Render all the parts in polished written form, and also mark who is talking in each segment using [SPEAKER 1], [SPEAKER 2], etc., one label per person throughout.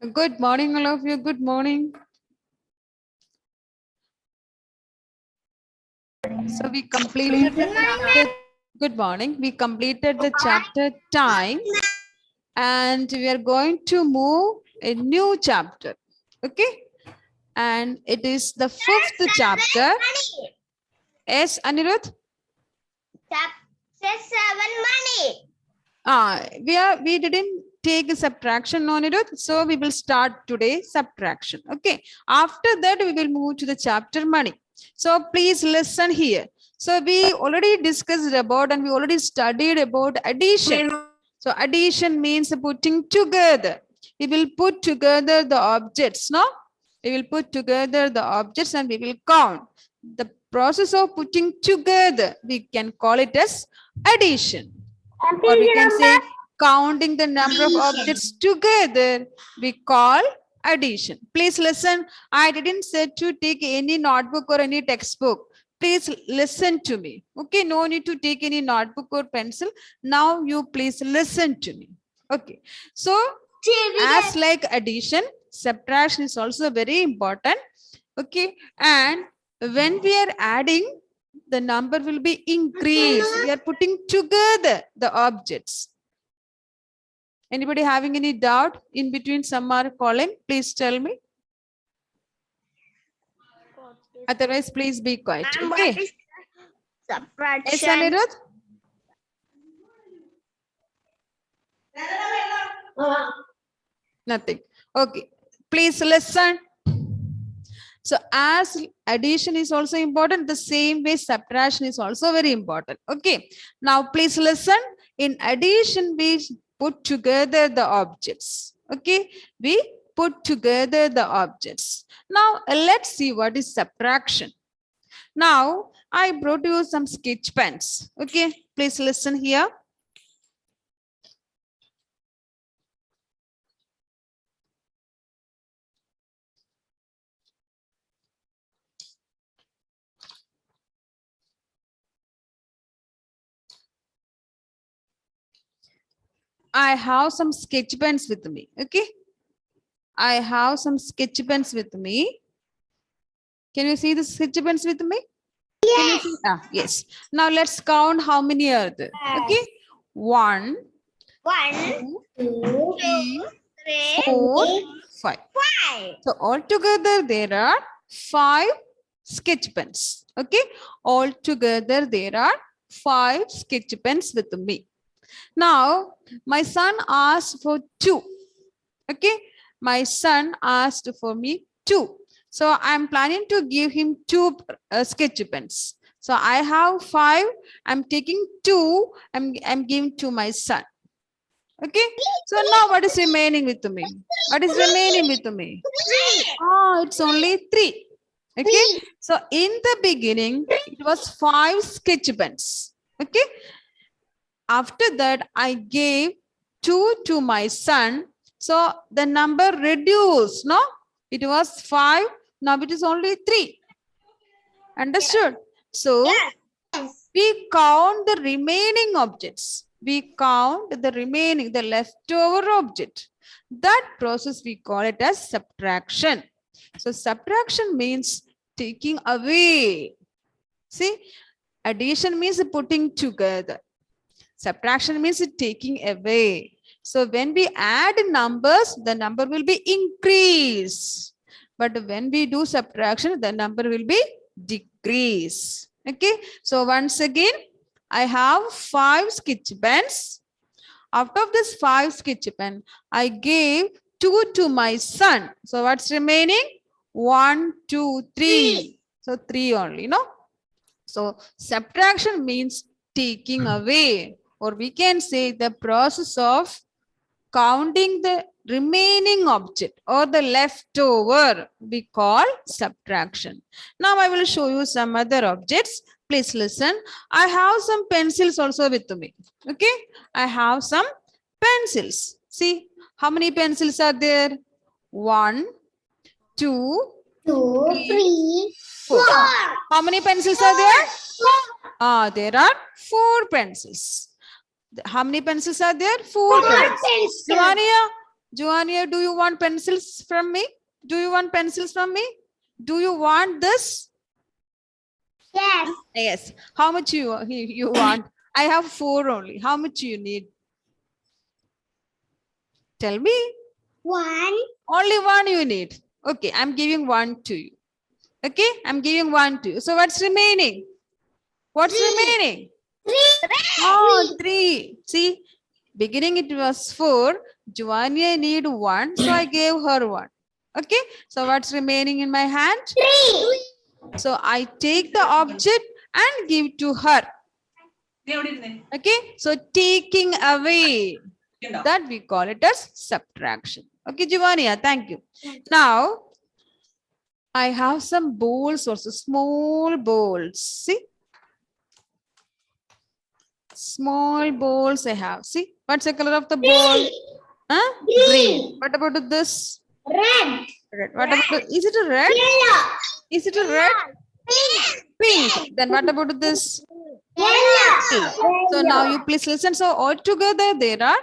[SPEAKER 1] Good morning, all of you. Good morning. So we completed the chapter. Good morning. We completed the chapter time, and we are going to move a new chapter. Okay, and it is the fifth chapter. Yes, Anirudh.
[SPEAKER 2] Chapter 7 money.
[SPEAKER 1] We didn't take a subtraction on it, so we will start today subtraction. Okay, after that we will move to the chapter money. So please listen here. So we already discussed about and we already studied about addition. So addition means putting together. We will put together the objects, no? We will put together the objects and we will count. The process of putting together, we can call it as addition. Or we can say counting the number of objects together, we call addition. Please listen. I didn't say to take any notebook or any textbook. Please listen to me. Okay, no need to take any notebook or pencil. Now you please listen to me. Okay, so as like addition, subtraction is also very important. Okay, and when we are adding, the number will be increased. We are putting together the objects. Anybody having any doubt in between? Some are calling. Please tell me. Otherwise, please be quiet. Okay. Yes, Anirudh? Nothing. Okay. Please listen. So as addition is also important, the same way subtraction is also very important. Okay. Now please listen. In addition, we put together the objects. Okay. We put together the objects. Now let's see what is subtraction. Now I brought you some sketch pens. Okay. Please listen here. I have some sketch pens with me. Okay. I have some sketch pens with me. Can you see the sketch pens with me?
[SPEAKER 2] Yes.
[SPEAKER 1] Yes. Now let's count how many are there. Okay. 1,
[SPEAKER 2] 1, 2,
[SPEAKER 1] 3,
[SPEAKER 2] 3,
[SPEAKER 1] 4, 5.
[SPEAKER 2] 5.
[SPEAKER 1] So altogether there are 5 sketch pens. Okay. Altogether there are 5 sketch pens with me. Now my son asked for 2. Okay. My son asked for me 2. So I'm planning to give him 2 sketch pens. So I have 5. I'm taking 2. I'm giving to my son. Okay. So now what is remaining with me? What is remaining with me? Oh, it's only 3. Okay. So in the beginning, it was 5 sketch pens. Okay. After that, I gave 2 to my son. So the number reduced, no? It was 5. Now it is only 3. Understood? So we count the remaining objects. We count the remaining, the leftover object. That process we call it as subtraction. So subtraction means taking away. See, addition means putting together. Subtraction means taking away. So when we add numbers, the number will be increased. But when we do subtraction, the number will be decrease. Okay. So once again, I have 5 sketch pens. Out of this 5 sketch pen, I gave 2 to my son. So what's remaining? 1, 2, 3. So 3 only, no? So subtraction means taking away, or we can say the process of counting the remaining object or the leftover we call subtraction. Now I will show you some other objects. Please listen. I have some pencils also with me. Okay. I have some pencils. See how many pencils are there? 1, 2,
[SPEAKER 2] 2, 3, 4.
[SPEAKER 1] How many pencils are there? There are 4 pencils. How many pencils are there? 4 pencils. Ivania, Joania, do you want pencils from me? Do you want pencils from me? Do you want this?
[SPEAKER 2] Yes.
[SPEAKER 1] Yes. How much you want? I have 4 only. How much you need? Tell me.
[SPEAKER 2] 1.
[SPEAKER 1] Only 1 you need. Okay, I'm giving 1 to you. Okay, I'm giving 1 to you. So what's remaining? What's
[SPEAKER 2] 3.
[SPEAKER 1] remaining?
[SPEAKER 2] 3.
[SPEAKER 1] Oh, 3. See, beginning it was 4. Joania need 1, so I gave her 1. Okay, so what's remaining in my hand?
[SPEAKER 2] 3.
[SPEAKER 1] So I take the object and give to her. Okay, so taking away, that we call it as subtraction. Okay, Giovannia, thank you. Now, I have some bowls also, small bowls. See? Small bowls I have. See? What's the color of the bowl? Huh? Green. What about this?
[SPEAKER 2] Red.
[SPEAKER 1] Red. What about is it a red?
[SPEAKER 2] Yellow.
[SPEAKER 1] Is it a red?
[SPEAKER 2] Pink.
[SPEAKER 1] Pink. Then what about this?
[SPEAKER 2] Yellow.
[SPEAKER 1] So now you please listen. So all together there are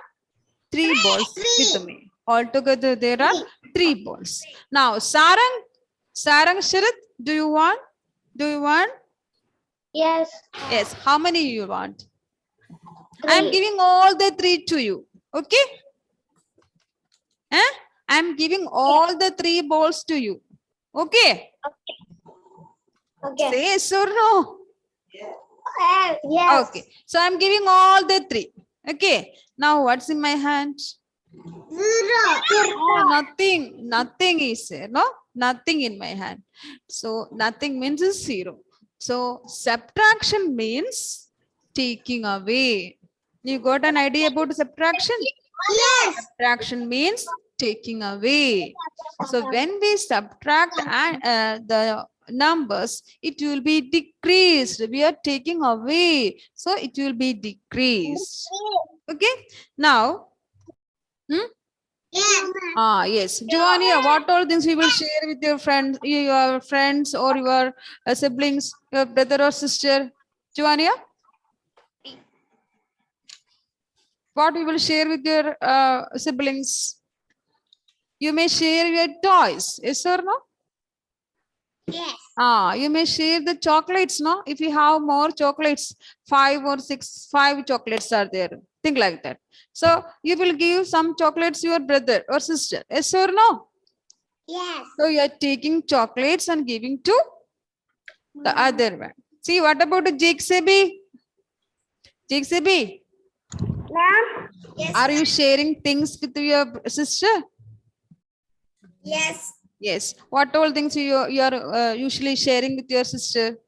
[SPEAKER 1] 3 balls with me. All together there are 3 balls. Now Sarang, Sharat, do you want? Do you want?
[SPEAKER 2] Yes.
[SPEAKER 1] Yes. How many you want? I am giving all the 3 to you. Okay? I am giving all the 3 balls to you. Okay?
[SPEAKER 2] Okay.
[SPEAKER 1] Say yes or no?
[SPEAKER 2] Yes.
[SPEAKER 1] Okay. So I am giving all the 3. Okay. Now what's in my hand?
[SPEAKER 2] 0.
[SPEAKER 1] Oh, nothing. Nothing is there. No? Nothing in my hand. So nothing means is 0. So subtraction means taking away. You got an idea about subtraction?
[SPEAKER 2] Yes.
[SPEAKER 1] Subtraction means taking away. So when we subtract the numbers, it will be decreased. We are taking away. So it will be decreased. Okay. Now,
[SPEAKER 2] Yes.
[SPEAKER 1] yes. Giovannia, what all things you will share with your friends or your siblings, your brother or sister? Giovannia? What you will share with your siblings? You may share your toys, yes or no?
[SPEAKER 2] Yes.
[SPEAKER 1] You may share the chocolates, no? If you have more chocolates, 5 or 6, 5 chocolates are there. Think like that. So you will give some chocolates to your brother or sister, yes or no?
[SPEAKER 2] Yes.
[SPEAKER 1] So you are taking chocolates and giving to the other one. See, what about the Jake Sebi? Jake Sebi,
[SPEAKER 2] Ma'am. Yes.
[SPEAKER 1] are you sharing things with your sister?
[SPEAKER 2] Yes.
[SPEAKER 1] Yes. What all things you are usually sharing with your sister?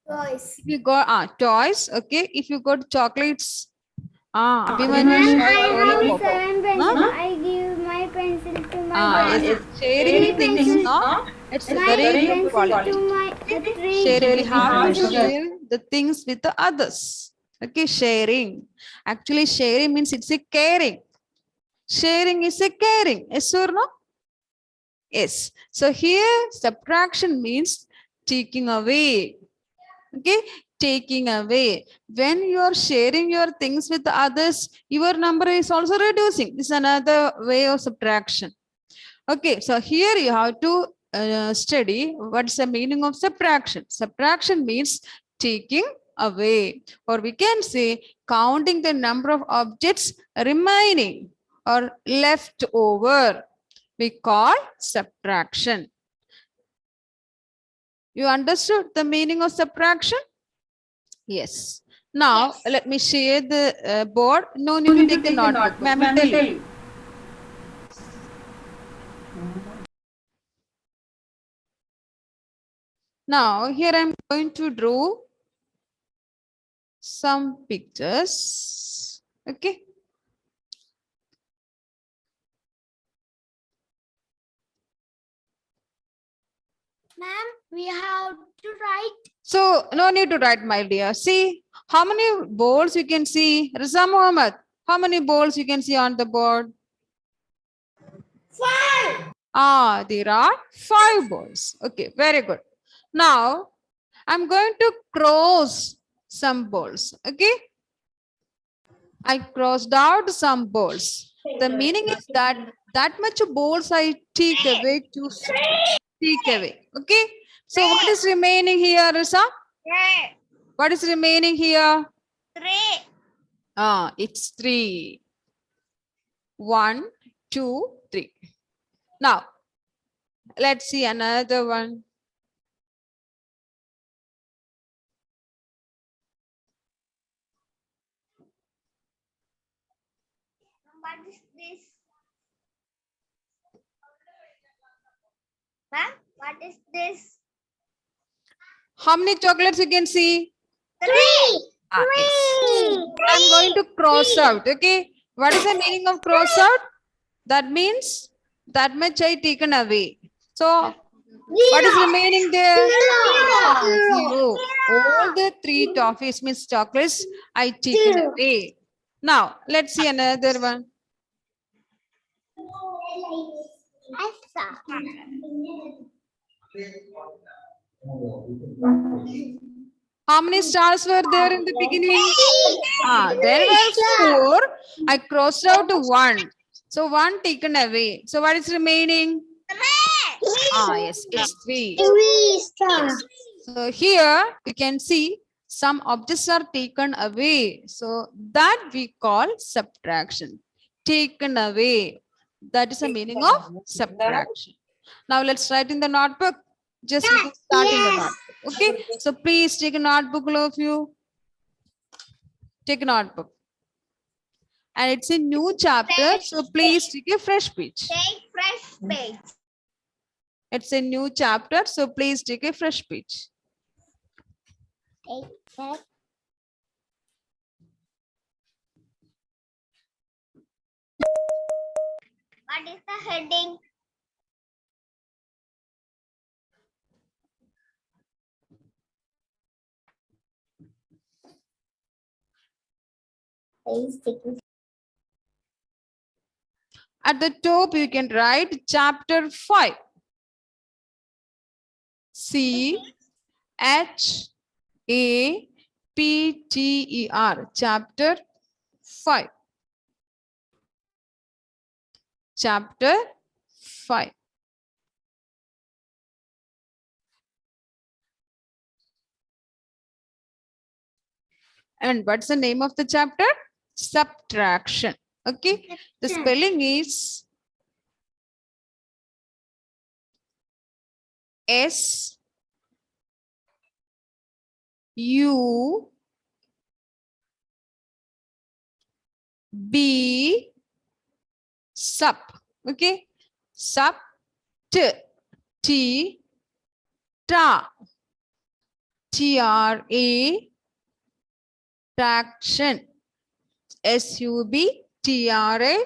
[SPEAKER 2] Toys.
[SPEAKER 1] If you got toys, okay. If you got chocolates, Abhimanyu
[SPEAKER 2] Ma'am,
[SPEAKER 1] shared
[SPEAKER 2] I have
[SPEAKER 1] lollipop.
[SPEAKER 2] 7 pencils.
[SPEAKER 1] Huh?
[SPEAKER 2] I give my pencil to my
[SPEAKER 1] Yes, sharing things, no? It's very good quality.
[SPEAKER 2] to my
[SPEAKER 1] Sharing, we have to share the things with the others. Okay, sharing. Actually, sharing means it's a caring. Sharing is a caring. Yes or no? Yes. So here, subtraction means taking away. Okay, taking away. When you are sharing your things with others, your number is also reducing. This is another way of subtraction. Okay, so here you have to study what's the meaning of subtraction. Subtraction means taking away, or we can say counting the number of objects remaining or left over. We call subtraction. You understood the meaning of subtraction? Yes. Now, let me share the board. No need to take the notebook. Ma'am will tell you. Now, here I'm going to draw some pictures. Okay.
[SPEAKER 2] Ma'am, we have to write.
[SPEAKER 1] So, no need to write, my dear. See, how many balls you can see? Riza Muhammad, how many balls you can see on the board?
[SPEAKER 2] 5.
[SPEAKER 1] There are 5 balls. Okay, very good. Now, I'm going to cross some balls. Okay. I crossed out some balls. The meaning is that much balls I take away to take away. Okay. So what is remaining here, Risa? What is remaining here?
[SPEAKER 2] 3.
[SPEAKER 1] It's 3. 1, 2, 3. Now, let's see another one.
[SPEAKER 2] What is this? Ma'am, what is this?
[SPEAKER 1] How many chocolates you can see?
[SPEAKER 2] 3.
[SPEAKER 1] Yes. I'm going to cross out. Okay. What is the meaning of cross out? That means that much I taken away. So what is remaining there? Zero. All the 3 toffees means chocolates I taken away. Now let's see another one. How many stars were there in the beginning? There were 4. I crossed out 1. So 1 taken away. So what is remaining? Yes, it's 3. So here you can see some objects are taken away. So that we call subtraction. Taken away. That is the meaning of subtraction. Now let's write in the notebook. Just we can start in the notebook. Okay. So please take a notebook, all of you. Take a notebook. And it's a new chapter. So please take a fresh page.
[SPEAKER 2] Take fresh page.
[SPEAKER 1] It's a new chapter. So please take a fresh page.
[SPEAKER 2] Take that. What is the heading?
[SPEAKER 1] At the top, you can write chapter 5. CHAPTER. Chapter 5. Chapter 5. And what's the name of the chapter? Subtraction. Okay. The spelling is S U B sub. Okay. Sub T ta TRA traction. SUBTRACTION.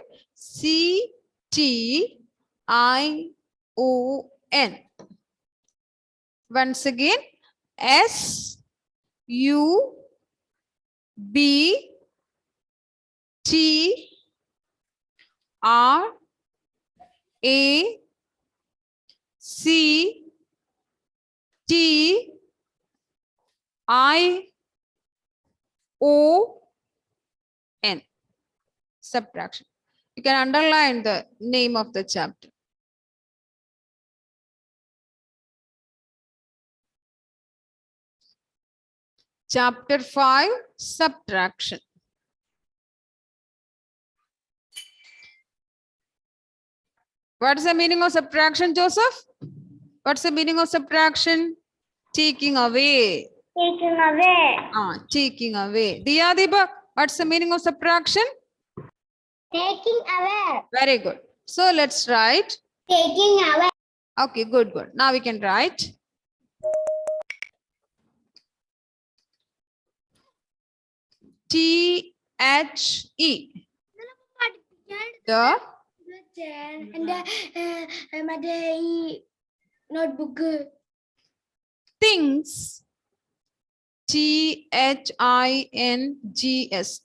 [SPEAKER 1] Once again, SUBTRACTION. Subtraction. You can underline the name of the chapter. Chapter 5, subtraction. What is the meaning of subtraction, Joseph? What's the meaning of subtraction? Taking away.
[SPEAKER 2] Taking away.
[SPEAKER 1] Taking away. Diya Deepak, what's the meaning of subtraction?
[SPEAKER 2] Taking away.
[SPEAKER 1] Very good. So let's write.
[SPEAKER 2] Taking away.
[SPEAKER 1] Okay, good, good. Now we can write. THE. The
[SPEAKER 2] notebook.
[SPEAKER 1] things. THINGS.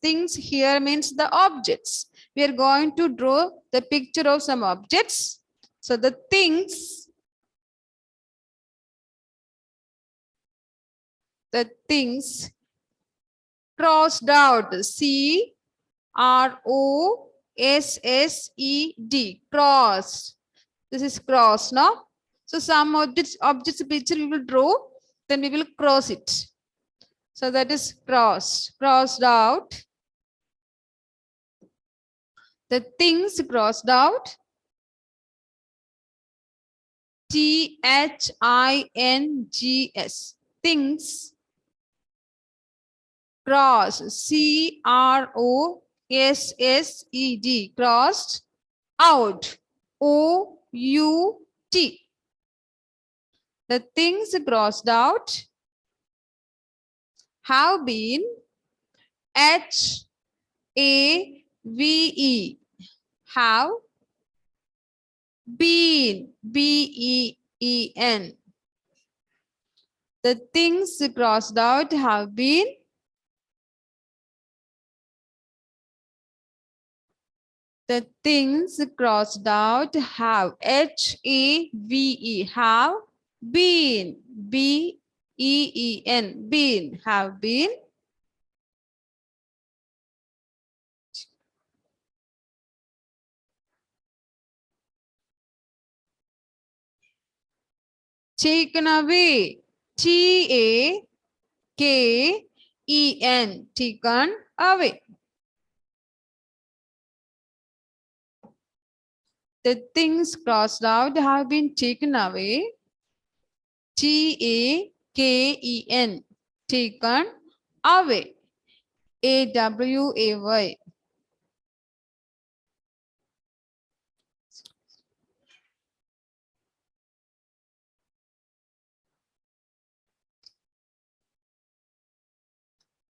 [SPEAKER 1] Things here means the objects. We are going to draw the picture of some objects. So the things. The things crossed out. crossed, crossed. This is cross, no? So some objects picture we will draw, then we will cross it. So that is crossed, crossed out. The things crossed out. THINGS. Things. Cross. CROSSED. Crossed out. OUT. The things crossed out have been HAVE. Have been. BEEN. The things crossed out have been the things crossed out have HAVE have been BEEN been have been taken away. TAKEN taken away. The things crossed out have been taken away. TAKEN taken away. AWAY.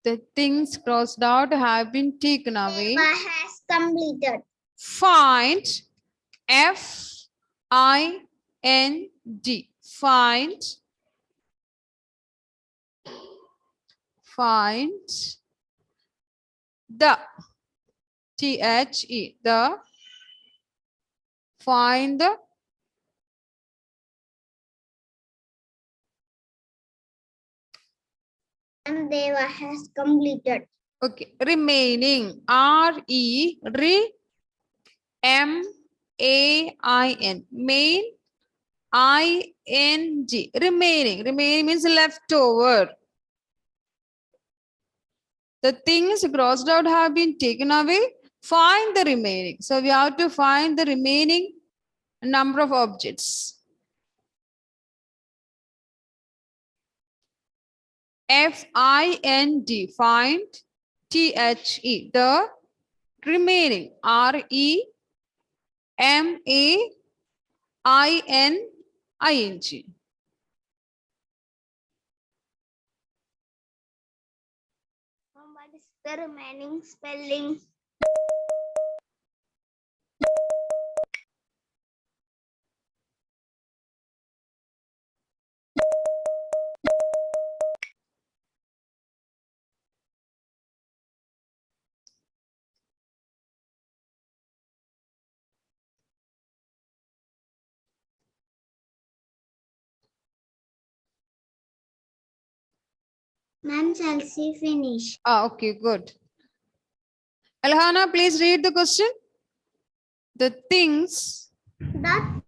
[SPEAKER 1] The things crossed out have been taken away.
[SPEAKER 2] Eva has completed.
[SPEAKER 1] Find. FIND. Find. Find. The. THE. The. Find the.
[SPEAKER 2] And Deva has completed.
[SPEAKER 1] Okay. Remaining. RE. MAIN. Main. ING. Remaining. Remaining means leftover. The things crossed out have been taken away. Find the remaining. So we have to find the remaining number of objects. FIND. Find. THE. The remaining. REMAINING.
[SPEAKER 2] What is the remaining spelling? Ma'am, shall she finish?
[SPEAKER 1] Okay, good. Alhana, please read the question. The things
[SPEAKER 2] The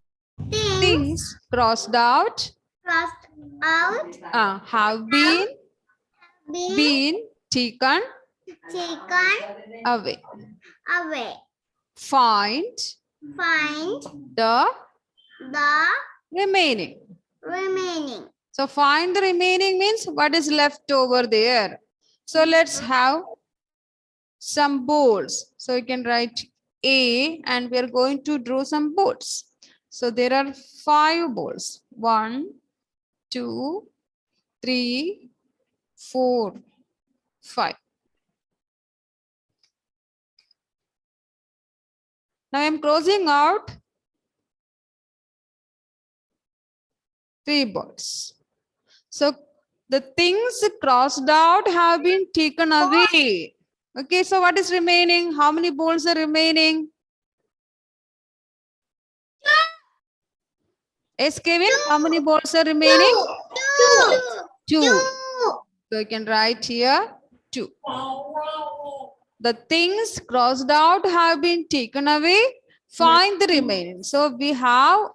[SPEAKER 1] things crossed out
[SPEAKER 2] crossed out
[SPEAKER 1] have
[SPEAKER 2] been
[SPEAKER 1] been taken
[SPEAKER 2] taken
[SPEAKER 1] away.
[SPEAKER 2] away.
[SPEAKER 1] Find
[SPEAKER 2] Find
[SPEAKER 1] the
[SPEAKER 2] the
[SPEAKER 1] remaining.
[SPEAKER 2] remaining.
[SPEAKER 1] So find the remaining means what is left over there. So let's have some boards. So you can write A and we are going to draw some boards. So there are 5 boards. 1, 2, 3, 4, 5. Now I am closing out 3 boards. So the things crossed out have been taken away. Okay, so what is remaining? How many balls are remaining? Yes, Kevin, how many balls are remaining? 2. So you can write here 2. The things crossed out have been taken away. Find the remaining. So we have,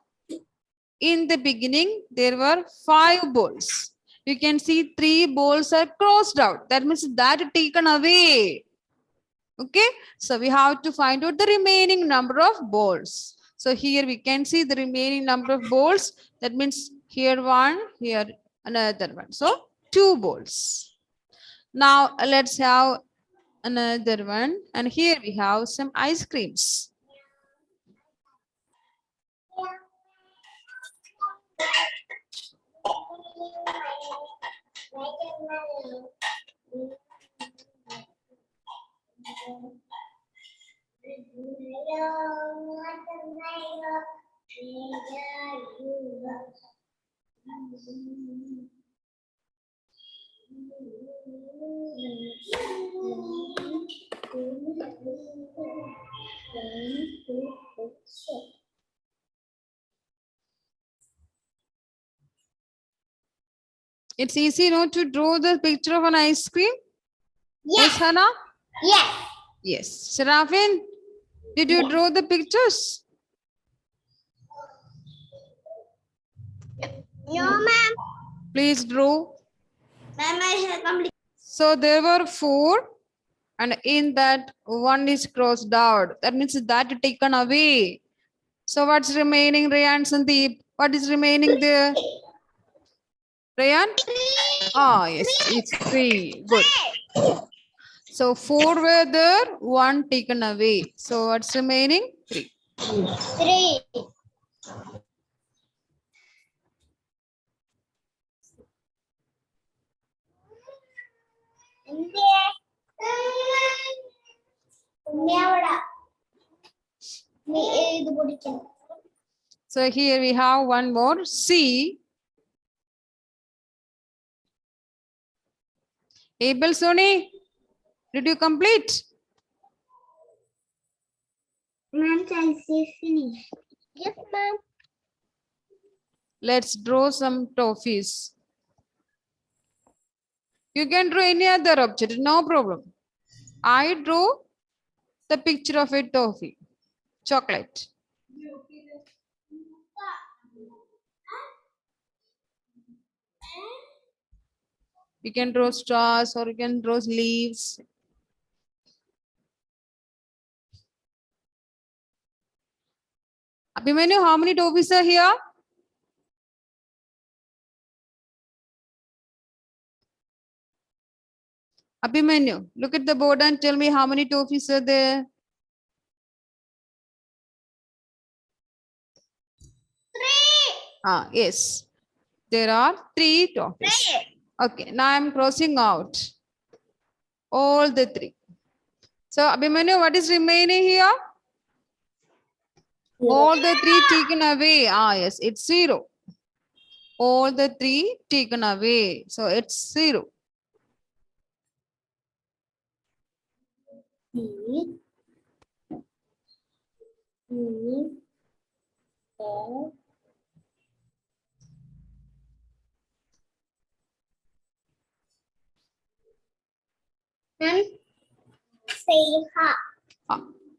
[SPEAKER 1] in the beginning, there were 5 bowls. You can see 3 bowls are crossed out. That means that taken away. Okay. So we have to find out the remaining number of bowls. So here we can see the remaining number of bowls. That means here 1, here another one. So 2 bowls. Now let's have another one. And here we have some ice creams. It's easy, no, to draw the picture of an ice cream. Yes, Hannah?
[SPEAKER 2] Yes.
[SPEAKER 1] Yes. Serafin, did you draw the pictures?
[SPEAKER 2] No, ma'am.
[SPEAKER 1] Please draw.
[SPEAKER 2] Ma'am, I have completed.
[SPEAKER 1] So there were 4, and in that 1 is crossed out. That means that taken away. So what's remaining, Rayan, Sandeep? What is remaining there? Rayan? Ah, yes, it's 3. Good. So 4 were there, 1 taken away. So what's remaining? 3.
[SPEAKER 2] 3.
[SPEAKER 1] So here we have one more. C. Abel Soni, did you complete?
[SPEAKER 2] Ma'am, I see finish. Yes, ma'am.
[SPEAKER 1] Let's draw some toffees. You can draw any other object, no problem. I draw the picture of a toffee, chocolate. You can draw stars or you can draw leaves. Abhimanyu, how many toffees are here? Abhimanyu, look at the board and tell me how many toffees are there.
[SPEAKER 2] 3.
[SPEAKER 1] Yes, there are 3 toffees.
[SPEAKER 2] 3.
[SPEAKER 1] Okay, now I'm crossing out all the 3. So Abhimanyu, what is remaining here? All the 3 taken away. Yes, it's 0. All the 3 taken away. So it's 0.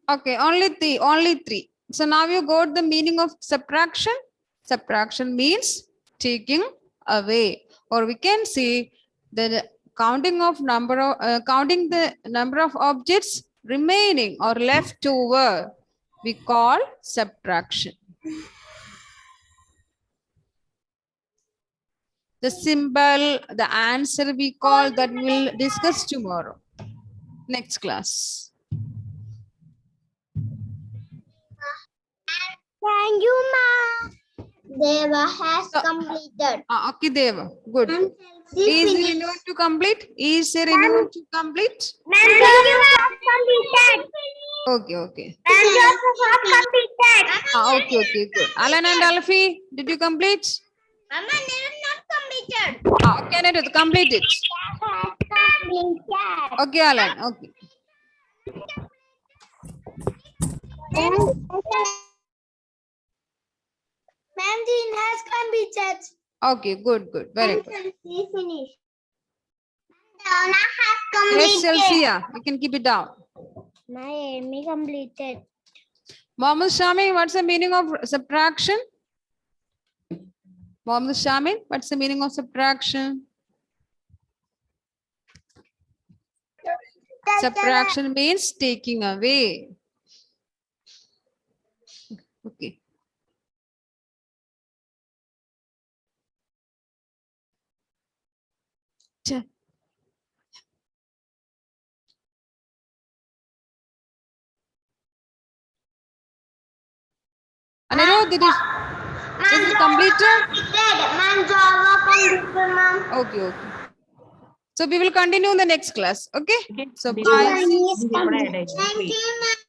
[SPEAKER 1] Okay, only 3. So now you got the meaning of subtraction. Subtraction means taking away, or we can say the counting the number of objects remaining or left over. We call subtraction. The symbol, the answer we call, that we'll discuss tomorrow. Next class.
[SPEAKER 2] Thank you, ma'am. Deva has completed.
[SPEAKER 1] Okay, Deva. Good. Is there anyone to complete? Is there anyone to complete?
[SPEAKER 2] Ma'am, you have completed.
[SPEAKER 1] Okay.
[SPEAKER 2] Ma'am, you have completed.
[SPEAKER 1] Okay, good. Alan and Alfie, did you complete?
[SPEAKER 2] Mama, they are not completed.
[SPEAKER 1] Okay, Anirudh, complete it.
[SPEAKER 2] Completed.
[SPEAKER 1] Okay, Alan. Okay.
[SPEAKER 2] Ma'am, Jean has completed.
[SPEAKER 1] Okay, good. Very good.
[SPEAKER 2] Finished. Donna has
[SPEAKER 1] Yes,
[SPEAKER 2] completed.
[SPEAKER 1] Chelsea, you can keep it down.
[SPEAKER 2] My Amy completed.
[SPEAKER 1] Mohammed Shami, what's the meaning of subtraction? Mohammed Shami, what's the meaning of subtraction? Subtraction means taking away. Okay. Ch- Anirudh, is it completed? Okay, okay. So we will continue in the next class. Okay. So bye.
[SPEAKER 2] Thank you, ma'am.